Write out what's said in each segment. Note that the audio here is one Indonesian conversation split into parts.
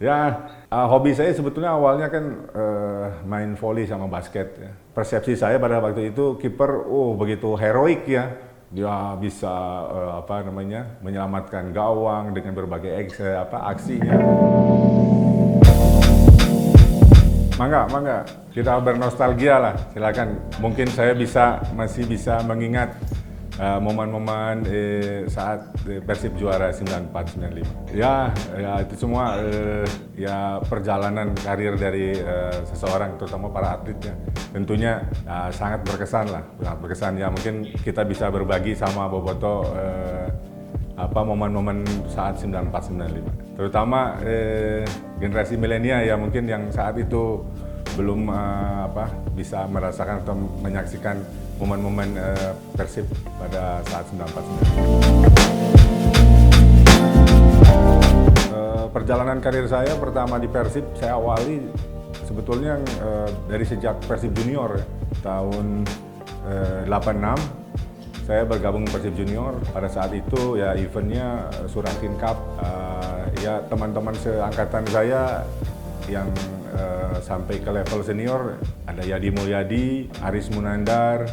Ya, hobi saya sebetulnya awalnya kan main voli sama basket. Ya. Persepsi saya pada waktu itu kiper, begitu heroik ya. Dia bisa apa namanya menyelamatkan gawang dengan berbagai aksinya. Mangga, mangga. Kita bernostalgia lah. Silakan. Mungkin saya masih bisa mengingat momen-momen saat Persib juara 94-95. Ya, ya itu semua ya perjalanan karir dari seseorang, terutama para atletnya. Tentunya sangat berkesan lah, sangat berkesan. Ya mungkin kita bisa berbagi sama Boboto momen-momen saat 94-95. Terutama generasi milenial ya mungkin yang saat itu belum bisa merasakan atau menyaksikan momen-momen Persib pada saat 94-95. Perjalanan karir saya pertama di Persib saya awali sebetulnya dari sejak Persib Junior ya. Tahun 86 saya bergabung Persib Junior. Pada saat itu ya eventnya Suratin Cup. Ya teman-teman seangkatan saya yang sampai ke level senior ada Yadi Mulyadi, Aris Munandar,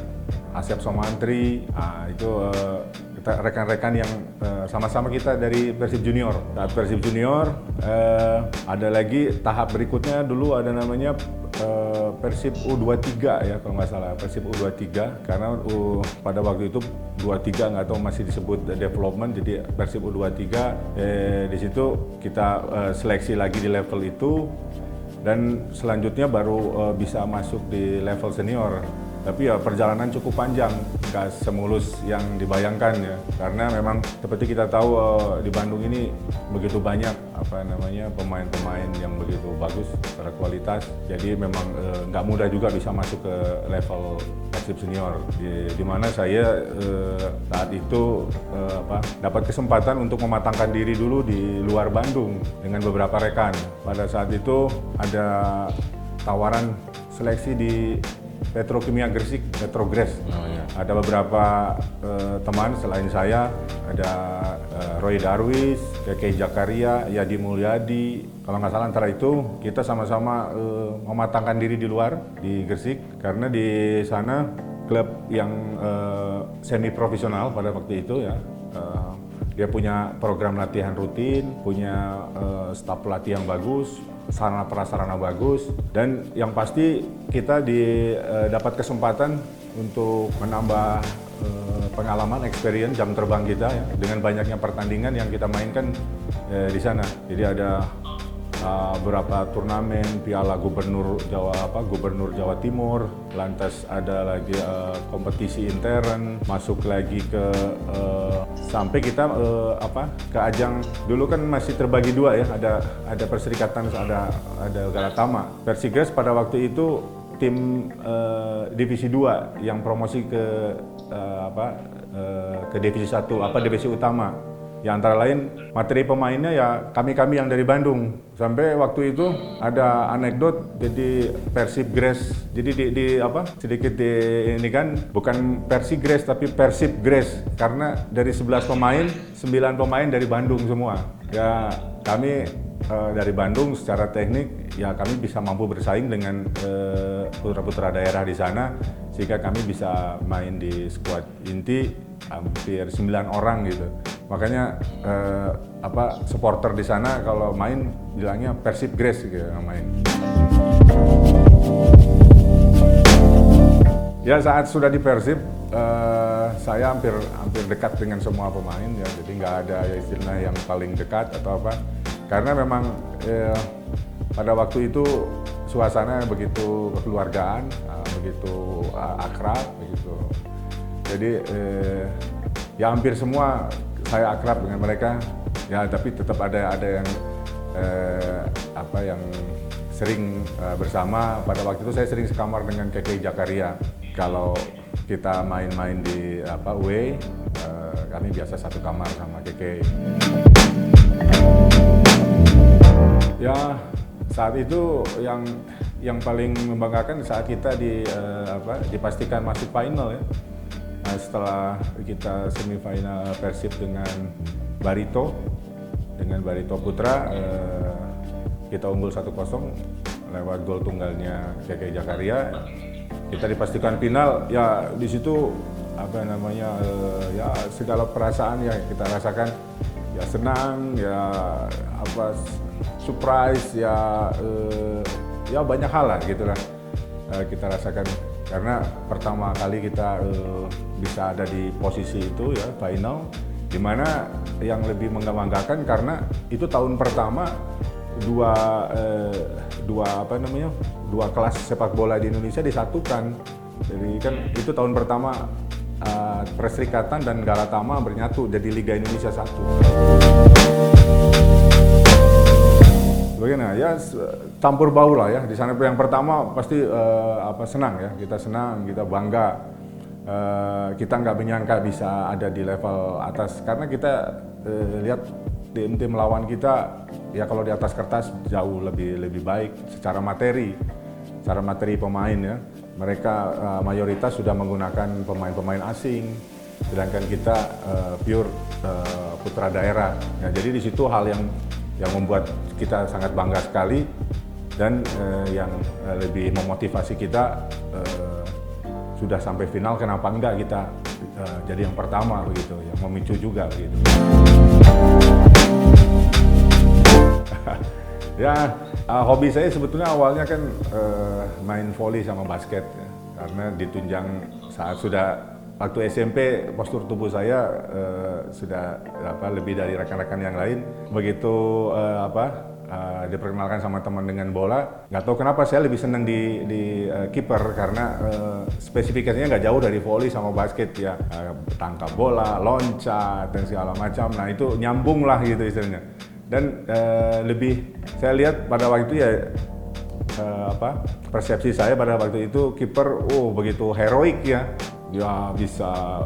Asep Somantri. Itu rekan-rekan yang sama-sama kita dari Persib Junior. Saat Persib Junior ada lagi tahap berikutnya dulu ada namanya Persib U23 ya kalau nggak salah, Persib U23 karena pada waktu itu 23 nggak tahu masih disebut development, jadi Persib U23 di situ kita seleksi lagi di level itu dan selanjutnya baru bisa masuk di level senior. Tapi ya perjalanan cukup panjang, nggak semulus yang dibayangkan ya. Karena memang seperti kita tahu di Bandung ini begitu banyak pemain-pemain yang begitu bagus secara kualitas. Jadi memang nggak mudah juga bisa masuk ke level Persib senior. Di mana saya saat itu dapat kesempatan untuk mematangkan diri dulu di luar Bandung dengan beberapa rekan. Pada saat itu ada tawaran seleksi di Petrokimia Gresik, Petrogres namanya. Ada beberapa teman selain saya, ada Roy Darwis, Keke Jakaria, Yadi Mulyadi. Kalau nggak salah antara itu kita sama-sama mematangkan diri di luar di Gresik karena di sana klub yang semi profesional pada waktu itu ya. Dia punya program latihan rutin, punya staf pelatih yang bagus, sarana prasarana bagus, dan yang pasti kita dapat kesempatan untuk menambah pengalaman, experience, jam terbang kita ya, dengan banyaknya pertandingan yang kita mainkan di sana. Jadi ada beberapa turnamen Piala Gubernur Jawa Timur, lantas ada lagi kompetisi intern, masuk lagi ke sampai kita ke ajang dulu kan masih terbagi dua ya, ada Perserikatan, ada Galatama. Persigres pada waktu itu tim divisi 2 yang promosi ke divisi 1 divisi utama. Ya antara lain materi pemainnya ya kami yang dari Bandung. Sampai waktu itu ada anekdot, jadi Persib Gres. Jadi ini kan bukan Persigres tapi Persib Gres karena dari 11 pemain 9 pemain dari Bandung semua. Ya kami dari Bandung secara teknik ya kami bisa mampu bersaing dengan putra-putra daerah di sana sehingga kami bisa main di skuad inti hampir 9 orang gitu. Makanya supporter di sana kalau main bilangnya Persib Gres gitu main. Ya saat sudah di Persib saya hampir dekat dengan semua pemain ya. Jadi nggak ada istilah yang paling dekat atau apa. Karena memang pada waktu itu suasana begitu kekeluargaan, begitu akrab begitu. Jadi ya hampir semua saya akrab dengan mereka, ya tapi tetap ada yang yang sering bersama. Pada waktu itu saya sering sekamar dengan Keke Jakaria. Kalau kita main-main di away, kami biasa satu kamar sama Keke. Ya saat itu yang paling membanggakan saat kita dipastikan masuk final ya. Nah, setelah kita semifinal Persib dengan Barito Putra, kita unggul 1-0 lewat gol tunggalnya Keke Jakaria. Kita dipastikan final, ya di situ apa namanya ya segala perasaan ya kita rasakan, ya senang, ya apa surprise, ya ya banyak hal lah gitulah kita rasakan karena pertama kali kita bisa ada di posisi itu ya final, dimana yang lebih membanggakan karena itu tahun pertama dua kelas sepak bola di Indonesia disatukan. Jadi kan itu tahun pertama Perserikatan dan Galatama bernyatu jadi Liga Indonesia 1. Bagaimana ya, campur baur lah ya di sana. Yang pertama pasti senang ya, kita senang, kita bangga. Kita nggak menyangka bisa ada di level atas karena kita lihat tim-tim lawan kita ya kalau di atas kertas jauh lebih baik secara materi pemain ya. Mereka mayoritas sudah menggunakan pemain-pemain asing, sedangkan kita pure putra daerah. Ya, jadi di situ hal yang membuat kita sangat bangga sekali dan yang lebih memotivasi kita sudah sampai final, kenapa enggak kita jadi yang pertama begitu, yang memicu juga begitu. Ya, hobi saya sebetulnya awalnya kan main voli sama basket ya. Karena ditunjang saat sudah waktu SMP postur tubuh saya sudah lebih dari rekan-rekan yang lain. Begitu diperkenalkan sama teman dengan bola, nggak tahu kenapa saya lebih senang di kiper karena spesifikasinya nggak jauh dari voli sama basket ya, tangkap bola, loncat dan segala macam. Nah itu nyambung lah gitu istilahnya. Dan lebih saya lihat pada waktu itu ya persepsi saya pada waktu itu kiper begitu heroik ya, dia bisa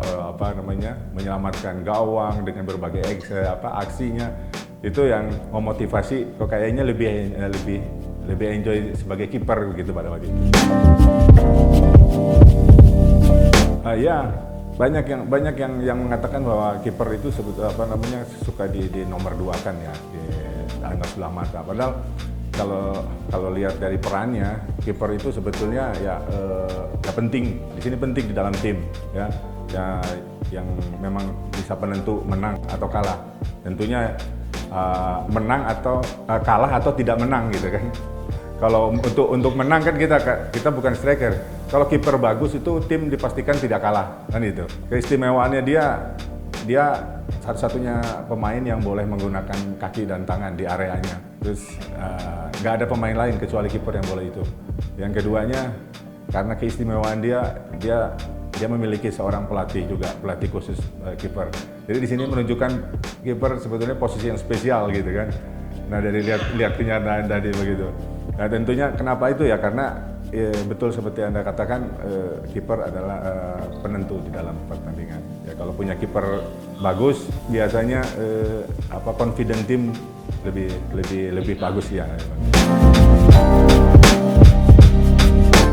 menyelamatkan gawang dengan berbagai aksinya. Itu yang memotivasi kok kayaknya lebih enjoy sebagai kiper gitu pada waktu itu. Ya banyak yang mengatakan bahwa kiper itu suka di nomor 2 kan ya, dianggap sebelah mata. Padahal kalau lihat dari perannya, kiper itu sebetulnya ya penting. Di sini penting di dalam tim ya yang memang bisa penentu menang atau kalah. Tentunya menang atau kalah atau tidak menang gitu kan. Kalau untuk menang kan kita bukan striker. Kalau kiper bagus itu tim dipastikan tidak kalah kan itu. Keistimewaannya dia satu-satunya pemain yang boleh menggunakan kaki dan tangan di areanya. Terus nggak ada pemain lain kecuali kiper yang boleh itu. Yang keduanya karena keistimewaan dia memiliki seorang pelatih juga, pelatih khusus kiper. Jadi di sini menunjukkan kiper sebetulnya posisi yang spesial gitu kan. Nah dari lihat kenyataan tadi begitu. Nah tentunya kenapa itu ya, karena betul seperti Anda katakan, kiper adalah penentu di dalam pertandingan. Ya kalau punya kiper bagus biasanya confident tim lebih bagus ya.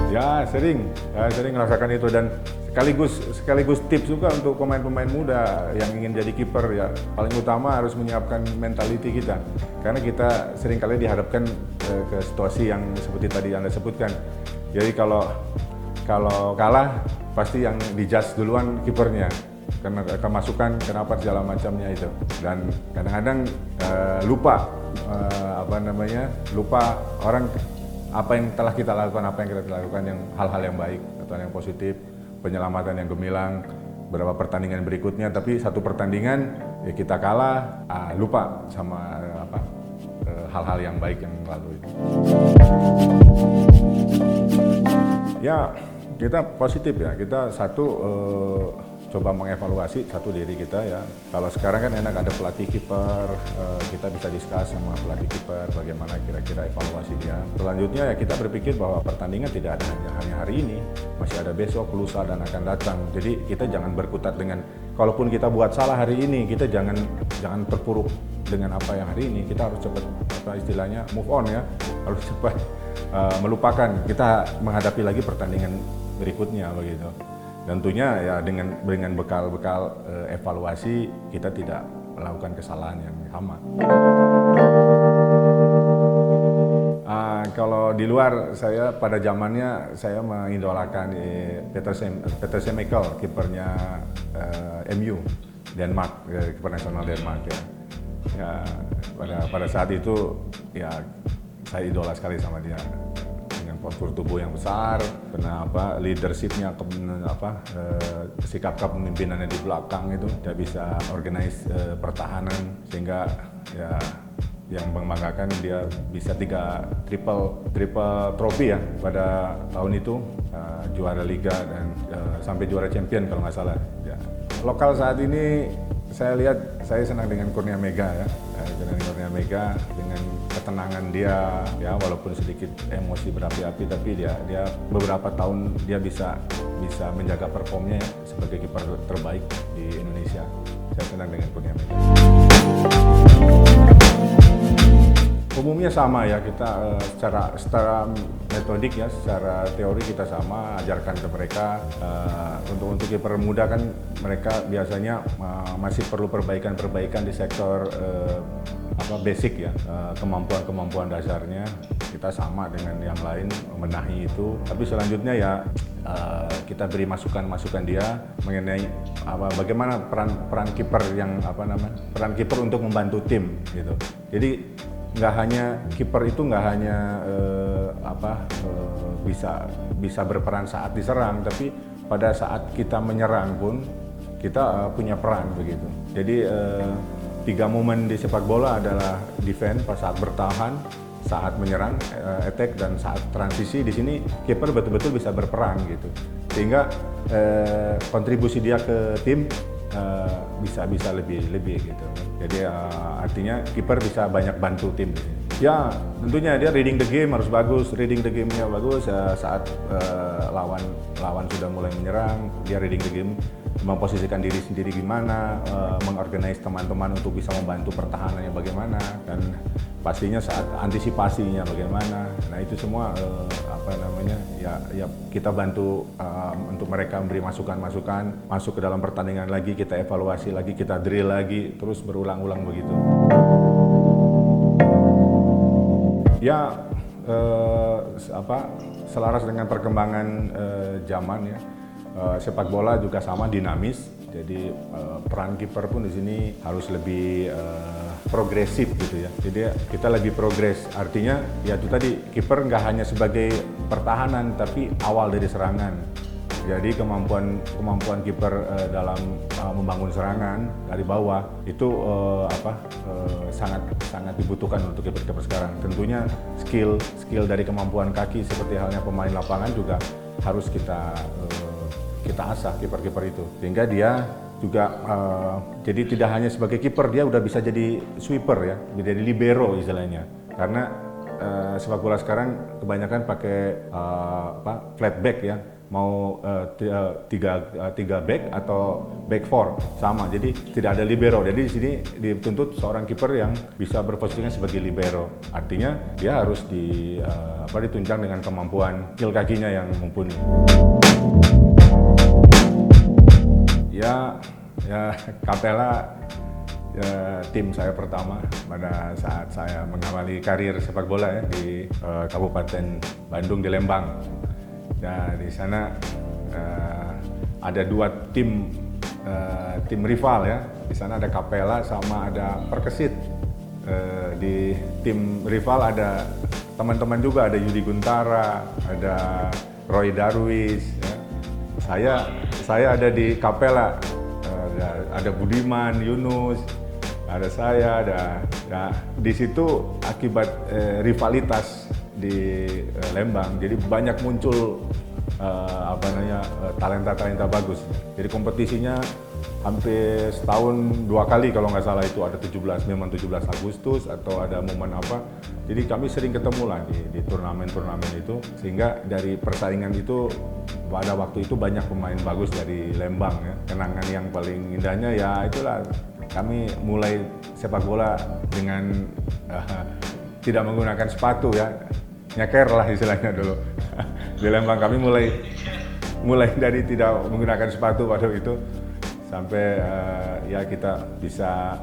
Ya sering merasakan itu, dan sekaligus tips juga untuk pemain-pemain muda yang ingin jadi kiper ya. Paling utama harus menyiapkan mentality kita, karena kita seringkali dihadapkan ke situasi yang seperti tadi Anda sebutkan. Jadi kalau kalah pasti yang dijudge duluan kipernya karena kemasukan kenapa segala macamnya itu, dan kadang-kadang lupa orang apa yang telah kita lakukan, yang hal-hal yang baik atau yang positif, penyelamatan yang gemilang, beberapa pertandingan berikutnya, tapi satu pertandingan ya kita kalah, lupa sama hal-hal yang baik yang lalu itu. Ya kita positif ya, kita coba mengevaluasi diri kita ya. Kalau sekarang kan enak ada pelatih kiper, kita bisa diskus sama pelatih kiper bagaimana kira-kira evaluasi dia. Selanjutnya ya kita berpikir bahwa pertandingan tidak ada hanya hari ini, masih ada besok, lusa dan akan datang. Jadi kita jangan berkutat dengan, kalaupun kita buat salah hari ini, kita jangan terpuruk dengan apa yang hari ini. Kita harus cepat istilahnya move on ya, harus cepat melupakan. Kita menghadapi lagi pertandingan berikutnya begitu. Tentunya ya dengan bekal evaluasi kita tidak melakukan kesalahan yang sama. di luar saya pada zamannya saya mengidolakan Peter Schmeichel, kipernya MU Denmark, kiper nasional Denmark ya. Ya pada saat itu ya saya idola sekali sama dia. Postur tubuh yang besar, leadershipnya, sikap kepemimpinannya di belakang itu, dia bisa organize pertahanan sehingga ya yang membanggakan dia bisa triple trophy ya pada tahun itu, juara Liga dan sampai juara Champion kalau nggak salah. Ya. Lokal saat ini saya lihat saya senang dengan Kurnia Mega ya. Dengan Kurnia Mega, dengan ketenangan dia, ya walaupun sedikit emosi berapi-api, tapi dia beberapa tahun dia bisa menjaga performnya ya, sebagai kiper terbaik di Indonesia. Saya senang dengan Kurnia Mega. Umumnya sama ya, kita secara metodik ya, secara teori kita sama, ajarkan ke mereka. Untuk kiper muda kan mereka biasanya masih perlu perbaikan di sektor basic ya, kemampuan dasarnya. Kita sama dengan yang lain membenahi itu. Tapi selanjutnya ya kita beri masukan dia mengenai bagaimana peran kiper peran kiper untuk membantu tim gitu. Jadi kiper itu nggak hanya bisa berperan saat diserang, tapi pada saat kita menyerang pun kita punya peran begitu. Jadi 3 momen di sepak bola adalah defense pas saat bertahan, saat menyerang, attack, dan saat transisi. Di sini kiper betul-betul bisa berperan gitu, sehingga kontribusi dia ke tim bisa lebih gitu. Jadi artinya kiper bisa banyak bantu tim. Ya tentunya dia reading the game harus bagus, reading the game-nya bagus. Saat lawan sudah mulai menyerang, dia reading the game, memposisikan diri sendiri gimana, mengorganize teman-teman untuk bisa membantu pertahanannya bagaimana, dan pastinya saat antisipasinya bagaimana. Nah itu semua ya kita bantu untuk mereka memberi masukan-masukan, masuk ke dalam pertandingan lagi, kita evaluasi lagi, kita drill lagi, terus berulang-ulang begitu. Ya selaras dengan perkembangan zaman ya, sepak bola juga sama dinamis. Jadi peran kiper pun di sini harus lebih progresif gitu ya. Jadi kita lebih progres. Artinya ya itu tadi, kiper nggak hanya sebagai pertahanan tapi awal dari serangan. Jadi kemampuan kiper dalam membangun serangan dari bawah itu sangat dibutuhkan untuk kiper sekarang. Tentunya skill dari kemampuan kaki seperti halnya pemain lapangan juga harus kita asah kiper itu, sehingga dia juga jadi tidak hanya sebagai kiper, dia udah bisa jadi sweeper ya, jadi libero istilahnya. Karena sepak bola sekarang kebanyakan pakai flat back ya, mau tiga back atau back four sama, jadi tidak ada libero. Jadi di sini dituntut seorang kiper yang bisa berposisinya sebagai libero. Artinya dia harus ditunjang dengan kemampuan skill kakinya yang mumpuni. Ya Capella tim saya pertama pada saat saya mengawali karir sepak bola ya di Kabupaten Bandung, di Lembang. Ya di sana ada 2 tim rival ya. Di sana ada Capella sama ada Perkesit. Di tim rival ada teman-teman juga, ada Yudi Guntara, ada Roy Darwis. Ya. Saya ada di Capella, ada Budiman, Yunus, ada saya, di situ akibat rivalitas di Lembang, jadi banyak muncul talenta bagus. Jadi kompetisinya hampir setahun 2 kali kalau nggak salah, itu ada 17 Agustus atau ada momen apa. Jadi kami sering ketemu lah di turnamen itu, sehingga dari persaingan itu pada waktu itu banyak pemain bagus dari Lembang ya. Kenangan yang paling indahnya ya itulah, kami mulai sepak bola dengan tidak menggunakan sepatu ya, nyeker lah istilahnya dulu. Di Lembang kami mulai dari tidak menggunakan sepatu pada itu sampai ya kita bisa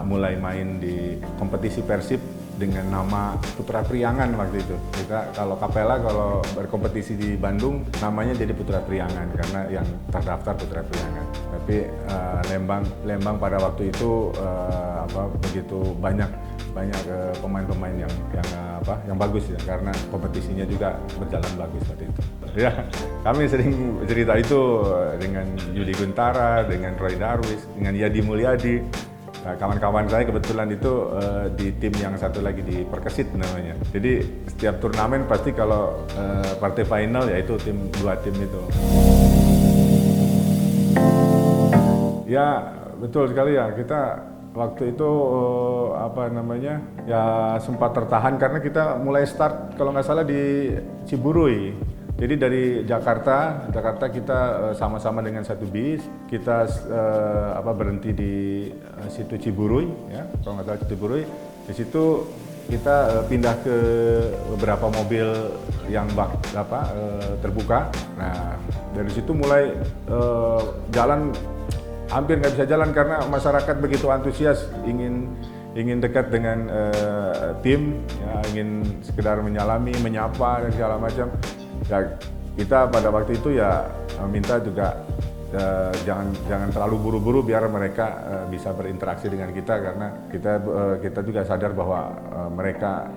mulai main di kompetisi Persib dengan nama Putra Priangan waktu itu. Kita kalau Kapela kalau berkompetisi di Bandung namanya jadi Putra Priangan karena yang terdaftar Putra Priangan. Tapi Lembang pada waktu itu begitu banyak pemain-pemain yang bagus ya, karena kompetisinya juga berjalan bagus waktu itu. Ya, kami sering cerita itu dengan Yudi Guntara, dengan Roy Darwis, dengan Yadi Mulyadi. Nah, kawan-kawan saya kebetulan itu di tim yang satu lagi di Perkesit namanya. Jadi setiap turnamen pasti kalau partai final ya itu dua tim itu. Ya betul sekali ya, kita waktu itu ya sempat tertahan karena kita mulai start kalau nggak salah di Ciburui. Jadi dari Jakarta kita sama-sama dengan satu bis, kita berhenti di situ Ciburui, ya kalau nggak salah Ciburui. Di situ kita pindah ke beberapa mobil yang terbuka. Nah dari situ mulai jalan hampir nggak bisa jalan karena masyarakat begitu antusias ingin dekat dengan tim, ya, ingin sekedar menyalami, menyapa dan segala macam. Ya, kita pada waktu itu ya minta juga jangan terlalu buru-buru biar mereka bisa berinteraksi dengan kita karena kita juga sadar bahwa mereka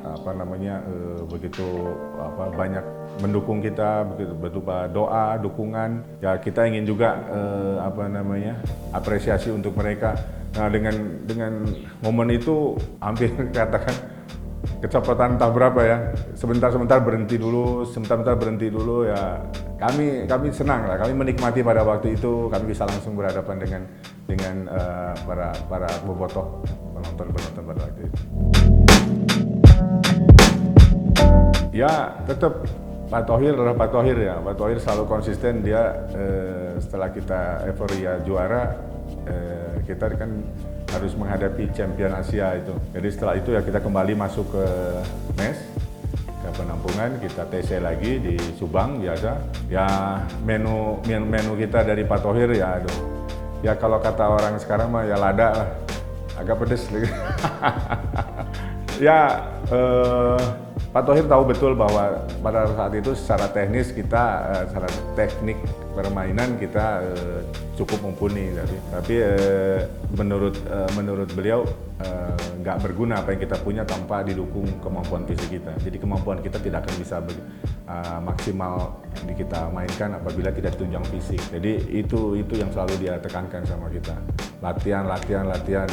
begitu banyak mendukung kita berupa doa, dukungan. Ya kita ingin juga apresiasi untuk mereka. Nah dengan momen itu hampir katakan kecepatan entah berapa ya, sebentar berhenti dulu ya. Kami senang lah, kami menikmati pada waktu itu, kami bisa langsung berhadapan dengan para bobotoh penonton pada waktu itu. Ya tetap Pak Thohir adalah Pak Thohir ya, Pak Thohir selalu konsisten. Dia setelah kita euforia juara, kita kan harus menghadapi champion Asia itu. Jadi setelah itu ya kita kembali masuk ke mes, ke penampungan, kita TC lagi di Subang biasa. Ya menu kita dari Pak Thohir ya ya kalau kata orang sekarang mah ya lada lah, agak pedes. Ya Pak Thohir tahu betul bahwa pada saat itu secara teknis kita, secara teknik permainan kita cukup mumpuni, tapi menurut beliau nggak berguna apa yang kita punya tanpa didukung kemampuan fisik kita. Jadi kemampuan kita tidak akan bisa maksimal kita mainkan apabila tidak ditunjang fisik. Jadi itu yang selalu dia tekankan sama kita. Latihan.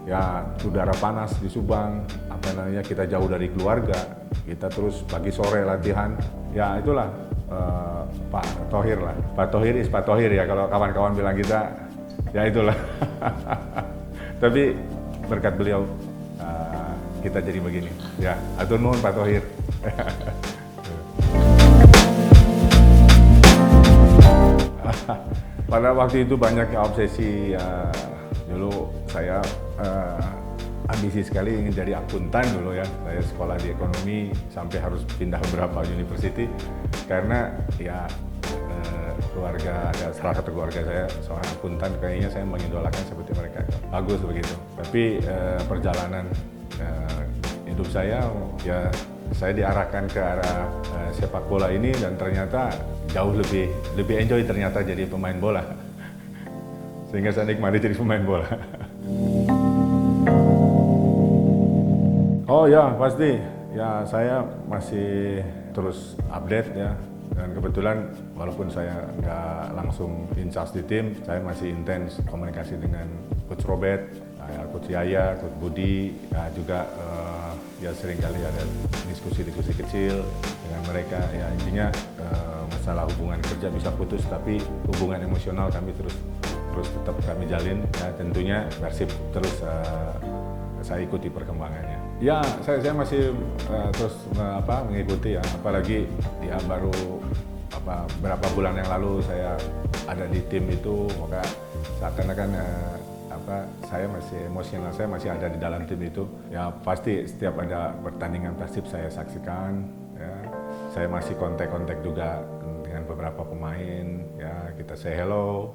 Ya udara panas di Subang, kita jauh dari keluarga, kita terus pagi sore latihan. Ya itulah Pak Thohir lah. Pak Thohir is Pak Thohir ya kalau kawan-kawan bilang kita, ya itulah. Tapi berkat beliau kita jadi begini. Ya, atur nuhun Pak Thohir. Pada waktu itu banyak obsesi dulu saya ambisi sekali ingin jadi akuntan dulu ya. Saya sekolah di ekonomi sampai harus pindah beberapa university karena ya salah satu keluarga saya seorang akuntan, kayaknya saya mengidolakan seperti mereka. Bagus begitu. Tapi perjalanan hidup saya ya saya diarahkan ke arah sepak bola ini dan ternyata jauh lebih enjoy ternyata jadi pemain bola. Sehingga saya nikmati jadi pemain bola. Oh ya pasti, ya saya masih terus update ya. Dan kebetulan walaupun saya nggak langsung in charge di tim, saya masih intens komunikasi dengan Coach Robert, Coach Yaya, Coach Budi, juga ya seringkali ada diskusi-diskusi kecil dengan mereka. Ya intinya masalah hubungan kerja bisa putus, tapi hubungan emosional kami terus tetap kami jalin. Ya tentunya Persib terus saya ikuti perkembangannya. Ya, saya masih terus mengikuti ya, apalagi ya baru berapa bulan yang lalu saya ada di tim itu, maka seakan-akan saya masih emosional, saya masih ada di dalam tim itu. Ya pasti setiap ada pertandingan Persib saya saksikan. Ya, saya masih kontak juga dengan beberapa pemain. Ya kita say hello,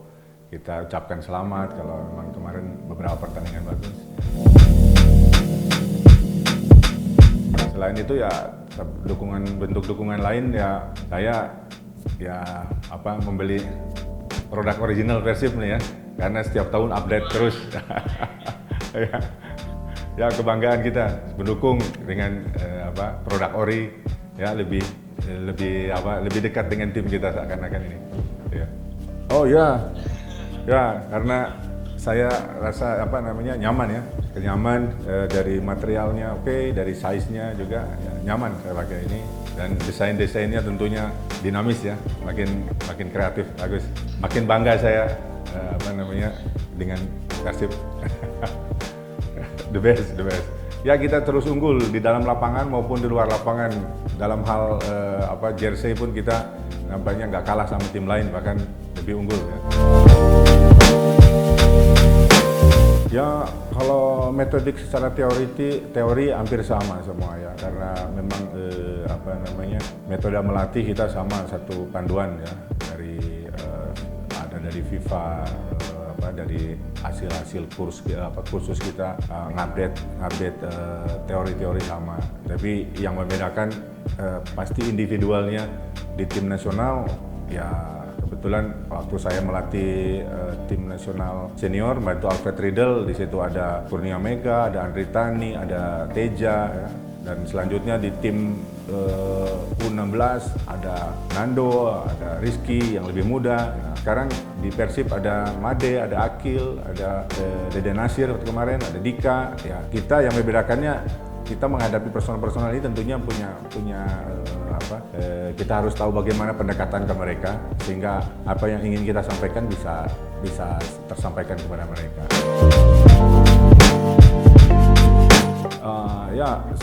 kita ucapkan selamat kalau memang kemarin beberapa pertandingan bagus. Selain itu ya bentuk dukungan lain ya saya membeli produk original Persib nih ya, karena setiap tahun update terus. Ya kebanggaan kita mendukung dengan produk ori ya, lebih dekat dengan tim kita seakan-akan ini. Ya. Oh ya, karena saya rasa nyaman ya, nyaman dari materialnya oke, dari size-nya juga ya, nyaman saya pakai ini, dan desainnya tentunya dinamis ya, makin kreatif, bagus, makin bangga saya dengan Persib. The best. Ya kita terus unggul di dalam lapangan maupun di luar lapangan. Dalam hal jersey pun kita nampaknya nggak kalah sama tim lain, bahkan lebih unggul ya. Ya kalau metodik secara teori hampir sama semua ya, karena memang metode melatih kita sama, satu panduan ya dari FIFA, dari hasil kursus kita ngupdate teori-teori sama. Tapi yang membedakan pasti individualnya. Di tim nasional ya kebetulan waktu saya melatih tim nasional senior bantu Alfred Riedel, di situ ada Kurnia Mega, ada Andri Tani, ada Teja ya. Dan selanjutnya di tim U16 ada Nando, ada Rizky yang lebih muda. Nah, sekarang di Persib ada Made, ada Akil, ada Dede Nasir waktu kemarin, ada Dika. Ya, kita yang membedakannya, kita menghadapi personal ini tentunya kita harus tahu bagaimana pendekatan ke mereka, sehingga apa yang ingin kita sampaikan bisa tersampaikan kepada mereka.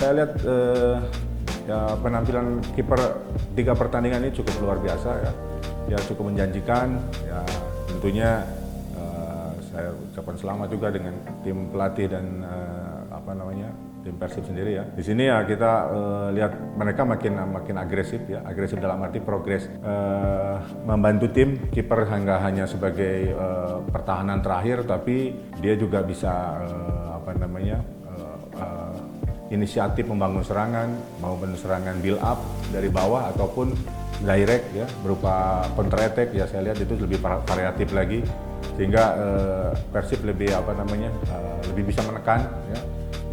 Saya lihat penampilan kiper 3 pertandingan ini cukup luar biasa ya, cukup menjanjikan ya. Tentunya saya ucapkan selamat juga dengan tim pelatih dan tim Persib sendiri ya. Di sini ya kita lihat mereka makin agresif ya, agresif dalam arti progres, membantu tim. Kiper hanya sebagai pertahanan terakhir, tapi dia juga bisa inisiatif membangun serangan, maupun serangan build up dari bawah ataupun direct ya, berupa counter attack ya. Saya lihat itu lebih variatif lagi, sehingga Persib lebih lebih bisa menekan ya,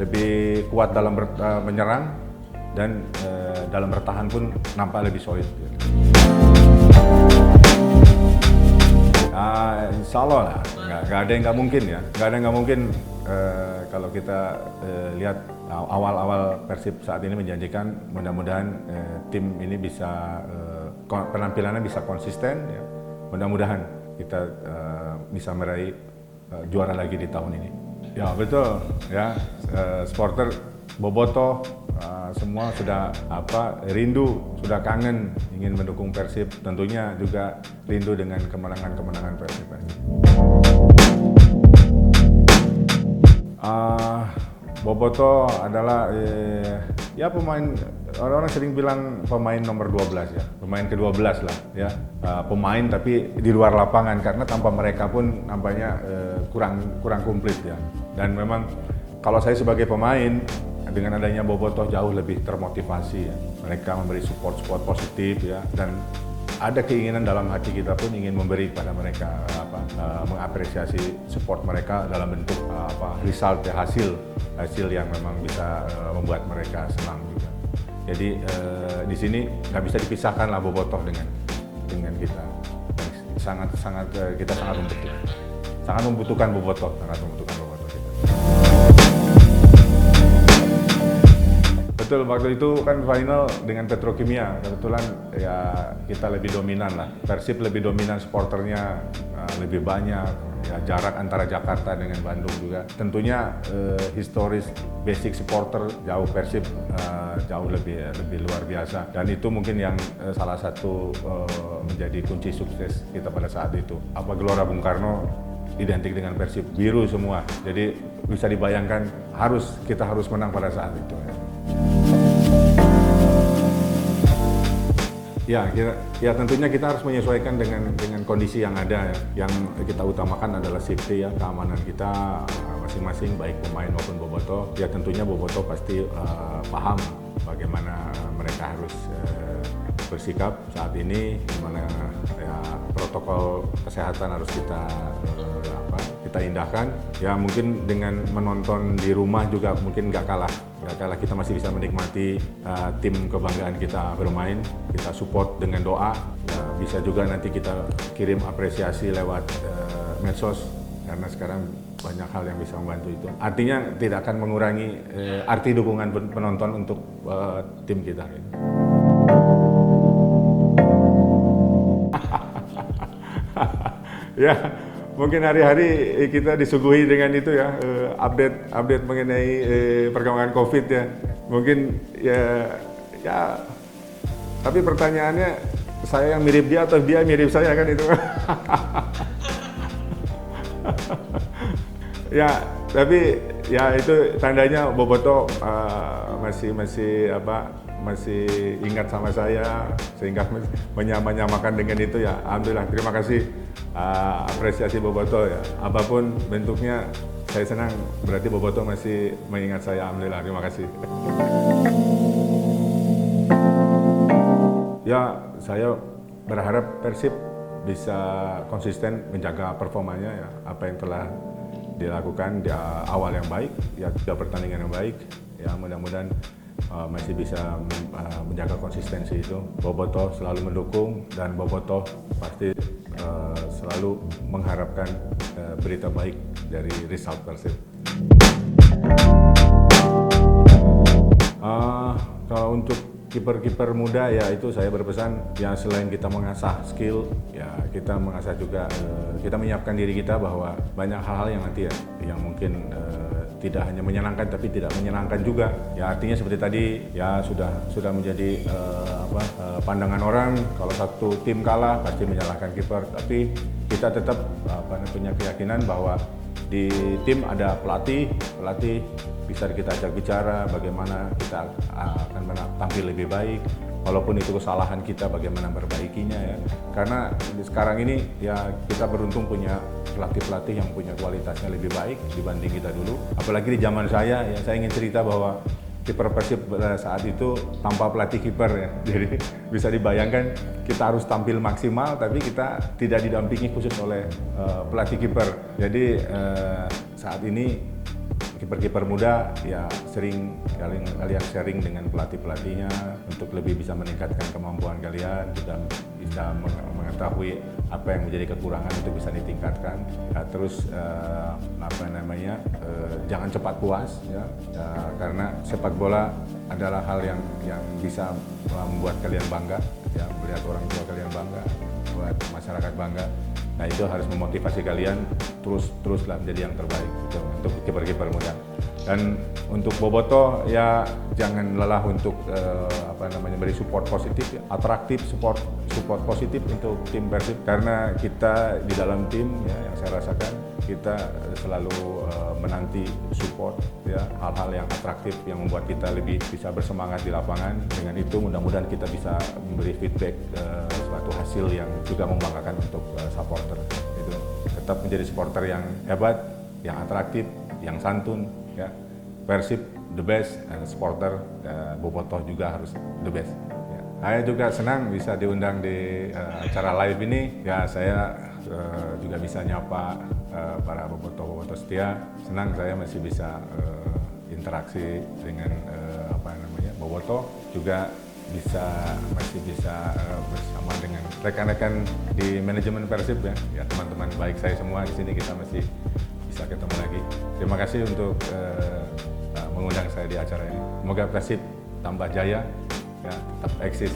lebih kuat dalam menyerang, dan dalam bertahan pun nampak lebih solid ya. Insya Allah lah, nggak ada yang nggak mungkin ya, nggak ada yang nggak mungkin. Kalau kita lihat awal-awal Persib saat ini menjanjikan, mudah-mudahan tim ini bisa penampilannya bisa konsisten ya. Mudah-mudahan kita bisa meraih juara lagi di tahun ini. Ya betul ya, supporter Bobotoh semua sudah rindu, sudah kangen ingin mendukung Persib, tentunya juga rindu dengan kemenangan Persib. Bobotoh adalah pemain, orang-orang sering bilang pemain nomor 12 ya, pemain ke-12 lah ya, pemain tapi di luar lapangan, karena tanpa mereka pun nampaknya kurang komplit ya. Dan memang kalau saya sebagai pemain, dengan adanya Bobotoh jauh lebih termotivasi ya. Mereka memberi support positif ya, dan ada keinginan dalam hati kita pun ingin memberi kepada mereka, mengapresiasi support mereka dalam bentuk result ya, hasil yang memang bisa membuat mereka senang juga. Jadi di sini nggak bisa dipisahkan lah Bobotoh dengan kita. Kita sangat membutuhkan Bobotoh kita. Betul, waktu itu kan final dengan Petrokimia, kebetulan ya kita lebih dominan lah. Persib lebih dominan, supporternya lebih banyak, ya jarak antara Jakarta dengan Bandung juga. Tentunya historis basic supporter jauh Persib jauh lebih luar biasa. Dan itu mungkin yang salah satu menjadi kunci sukses kita pada saat itu. Gelora Bung Karno identik dengan Persib, biru semua. Jadi bisa dibayangkan kita harus menang pada saat itu ya. Ya tentunya kita harus menyesuaikan dengan kondisi yang ada ya. Yang kita utamakan adalah safety ya, keamanan kita masing-masing, baik pemain maupun Bobotoh. Ya tentunya Bobotoh pasti paham bagaimana mereka harus bersikap saat ini, gimana ya, protokol kesehatan harus kita indahkan. Ya mungkin dengan menonton di rumah juga mungkin nggak kalah kita masih bisa menikmati tim kebanggaan kita bermain. Kita support dengan doa. Ya, bisa juga nanti kita kirim apresiasi lewat medsos karena sekarang banyak hal yang bisa membantu itu. Artinya tidak akan mengurangi arti dukungan penonton untuk tim kita. Ya, mungkin hari-hari kita disuguhi dengan itu ya, update mengenai perkembangan COVID ya. Mungkin ya, tapi pertanyaannya saya yang mirip dia atau dia mirip saya kan itu. Ya, tapi ya itu tandanya Bobotoh masih ingat sama saya sehingga menyamakan dengan itu ya. Alhamdulillah, terima kasih apresiasi Bobotoh ya. Apapun bentuknya saya senang, berarti Bobotoh masih mengingat saya. Alhamdulillah, terima kasih. Ya, saya berharap Persib bisa konsisten menjaga performanya ya, apa yang telah dilakukan di awal yang baik, ya 3 pertandingan yang baik, ya mudah-mudahan masih bisa menjaga konsistensi itu. Bobotoh selalu mendukung dan Bobotoh pasti selalu mengharapkan berita baik dari result Persib. Kalau untuk kiper-kiper muda ya itu saya berpesan ya, selain kita mengasah skill ya kita mengasah juga kita menyiapkan diri kita bahwa banyak hal-hal yang nanti ya yang mungkin tidak hanya menyenangkan tapi tidak menyenangkan juga ya. Artinya seperti tadi ya sudah menjadi pandangan orang kalau satu tim kalah pasti menyalahkan kiper, tapi kita tetap punya keyakinan bahwa di tim ada pelatih bisa kita ajak bicara bagaimana kita akan tampil lebih baik, walaupun itu kesalahan kita bagaimana memperbaikinya ya. Karena sekarang ini ya kita beruntung punya pelatih-pelatih yang punya kualitasnya lebih baik dibanding kita dulu. Apalagi di zaman saya ya, saya ingin cerita bahwa kiper Persib saat itu tanpa pelatih kiper ya. Jadi bisa dibayangkan kita harus tampil maksimal tapi kita tidak didampingi khusus oleh pelatih kiper. Jadi saat ini kiper-kiper muda ya kalian sharing dengan pelatih-pelatihnya untuk lebih bisa meningkatkan kemampuan kalian, kita bisa mengetahui apa yang menjadi kekurangan untuk bisa ditingkatkan. Ya, terus jangan cepat puas ya, karena sepak bola adalah hal yang bisa membuat kalian bangga ya, melihat orang tua kalian bangga, buat masyarakat bangga. Nah itu harus memotivasi kalian teruslah menjadi yang terbaik gitu, untuk kiper-kiper muda. Dan untuk Bobotoh ya jangan lelah untuk beri support positif, ya, atraktif support positif untuk tim Persib, karena kita di dalam tim ya yang saya rasakan kita selalu menanti support ya, hal-hal yang atraktif yang membuat kita lebih bisa bersemangat di lapangan. Dengan itu mudah-mudahan kita bisa memberi feedback suatu hasil yang juga membanggakan untuk supporter. Itu tetap menjadi supporter yang hebat, yang atraktif, yang santun ya. Persib the best, dan supporter Bobotoh juga harus the best. Ya. Saya juga senang bisa diundang di acara live ini. Ya saya juga bisa nyapa para Bobotoh setia. Senang saya masih bisa interaksi dengan Bobotoh, juga masih bisa bersama dengan rekan-rekan di manajemen Persib ya teman-teman baik saya semua di sini, kita masih bisa ketemu lagi. Terima kasih untuk mengundang saya di acara ini. Semoga Persib tambah jaya ya, tetap eksis.